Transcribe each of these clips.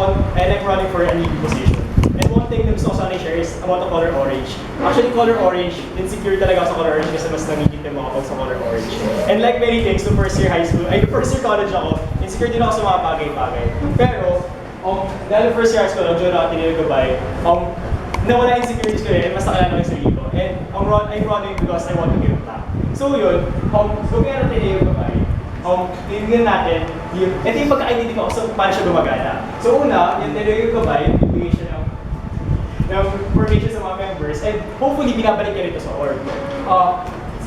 I'm running for a lead position. And one thing na gusto ko sana i-share is about the color orange. Actually, color orange, insecure talaga ako sa color orange kasi mas nangigitim ako sa color orange. And like many things, no first year high school, first year college ako, insecure din ako sa mga bagay-bagay. Pero, dahil first year high school, join ako tinili gabay, nawala insecurities ko rin, mas nakalala ko yung sarili ko. And I'm running because I want to give back. So yun, looking at the tinili gabay, tingnan natin, ito yung pagka-identity ko so paano siya gumagana. So una, yung tinili gabay, bibigay siya ng formation sa mga members, and hopefully binabalik niya rito sa org.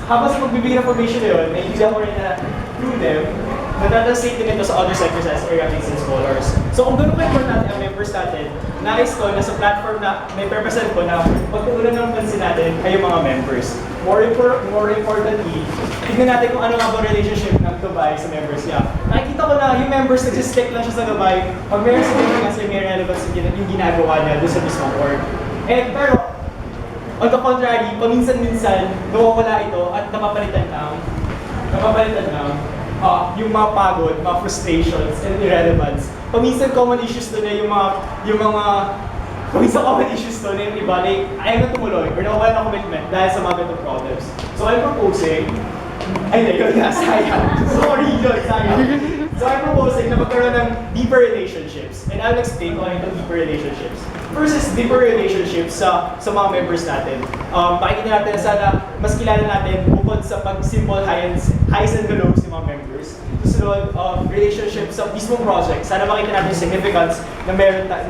Habang sa pagbibigay ng formation na yun, naiintindihan ko rin na through them, natatranslate din ito sa other sectors as graphics and scholars. So kung gano'n ka natin ang members natin, nais ko na sa platform na may purpose ko na pagtuunan ng pansin natin ay yung mga members. More importantly, tignan natin kung ano nga ba relationship ng Gabay sa members niya. Nakikita ko na yung members nagsistick lang siya sa Gabay pag meron significance ay may relevance yung ginagawa niya doon sa mismong org. Pero, on the contrary, paminsan-minsan, nawawala ito at napapalitan lang yung mga pagod, mga frustrations, and irrelevance. Paminsan common issues doon na paminsan common issues doon na yung iba na ayaw na tumuloy or nawawala ng commitment dahil sa mga ganitong problems. So I'm proposing, sayang. Sorry, sayang. So I'm proposing na magkaroon ng deeper relationships. And I'll explain kung ano yung deeper relationships. First is deeper relationships sa mga members natin. Pakikita natin na sana mas kilala natin bukod sa pag-symbol highs and lows ng mga members. Susunod, relationships sa mismong project. Sana makita natin yung significance na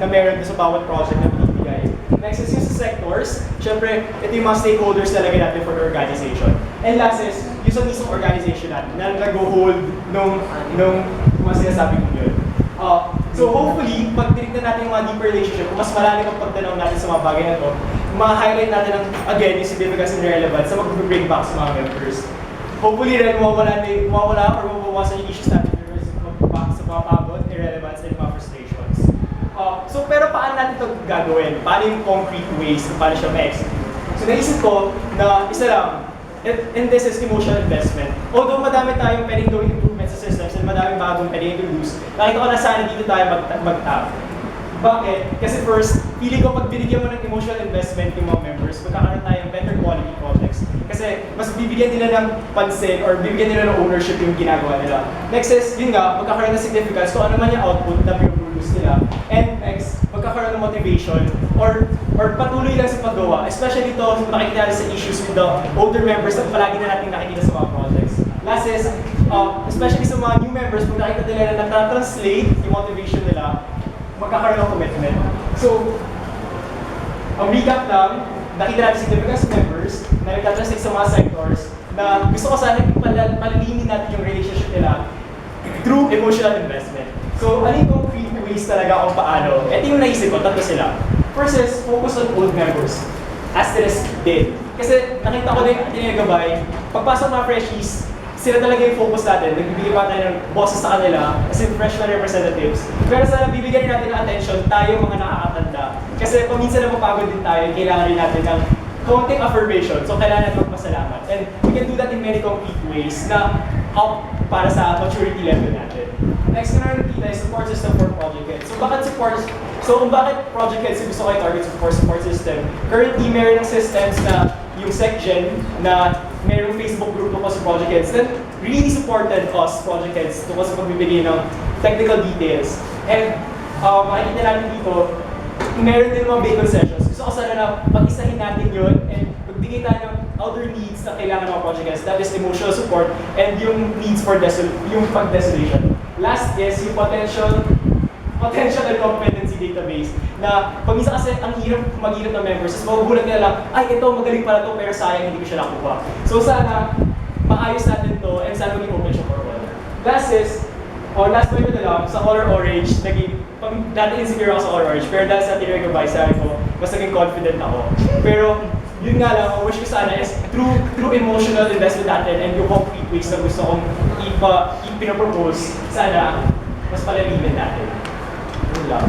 meron sa bawat project na binibigay. Next is yung sa sectors. Siyempre, ito yung mga stakeholders talaga natin for the organization. And last is, yung sa mismong organization natin na nag-hold nung mga sinasabi ko yun. So hopefully, pag tinignan natin yung mga deeper relationship, mas malalim ang pagtanaw natin sa mga bagay na to, ma-highlight natin again yung significance and relevance sa mag-bring back sa mga members. Hopefully rin mawawala or mabawasan yung issues natin sa mga pagod, irrelevance, and mga frustrations. Pero paano natin ito gagawin? Paano yung concrete ways kung paano siya ma-execute? So naisip ko na isa lang, and this is emotional investment. Although madami tayong pwedeng gawing improvements sa systems and madaming bagong pwedeng introduce, nakita ko na sana dito tayo mag-tap. Bakit? Kasi first, feeling ko pag binigyan mo ng emotional investment yung mga members, magkakaroon tayo ng better quality projects. Kasi mas bibigyan nila ng pansin or bibigyan nila ng ownership yung ginagawa nila. Next is, yun nga, magkakaroon ng significance kung ano man yung output na produce nila. And next, magkakaroon ng motivation or patuloy lang sa paggawa. Especially ito, nakikita natin sa issues with the older members na palagi na natin nakikita sa mga projects. Last is, especially sa mga new members, kung nakikita nila na nata-translate yung motivation nila, magkakaroon ng commitment. So, ang recap lang, nakita natin significance members na nagtatranslate sa mga sectors na gusto ko sana palalimin natin yung relationship nila through emotional investment. So, ano yung concrete ways talaga kung paano? Ito yung naisip ko, tatlo sila. First is, focus on old members. Asterisk did. Kasi nakita ko din yung Gabay, pagpasok mga freshies, sila talaga yung focus natin. Nagbibigay pa tayo ng boses sa kanila as in freshman representatives. Pero sana bibigyan natin ng attention tayo mga nakakatanda. Kasi paminsan na mapagod din tayo, kailangan rin natin ng konting affirmation. So kailangan natin magpasalamat. And we can do that in many concrete ways na up para sa maturity level natin. Next na nakita is support system for project heads. Kung bakit project heads yung gusto ko i-target for support system, currently meron ng systems na yung SecGen na mayroong Facebook group tungkol sa project heads that really supported us, project heads, tungkol sa pagbibigay ng technical details. And makikita natin dito, meron din mga bacon sessions. Gusto ko sana na pag-isahin natin yun and magbigay tayo ng other needs na kailangan ng mga project heads. That is emotional support and yung needs for yung pag-desolation. Last is yung potential and competency database na pag minsan kasi ang hirap mag-hirap ng members, is magugulat nila lang, ay ito magaling pala to pero sayang hindi ko siya nakuha. So sana maayos natin to and sana maging open siya for all. Last point ko na lang, sa color orange, dati insecure ako sa color orange, pero dahil sa tinry ko by sabi ko, mas naging confident ako. Pero yun nga lang, ang wish ko sana is through emotional investment natin and yung concrete ways na gusto kong ipinapropose, sana mas palalimin natin. Yun lang.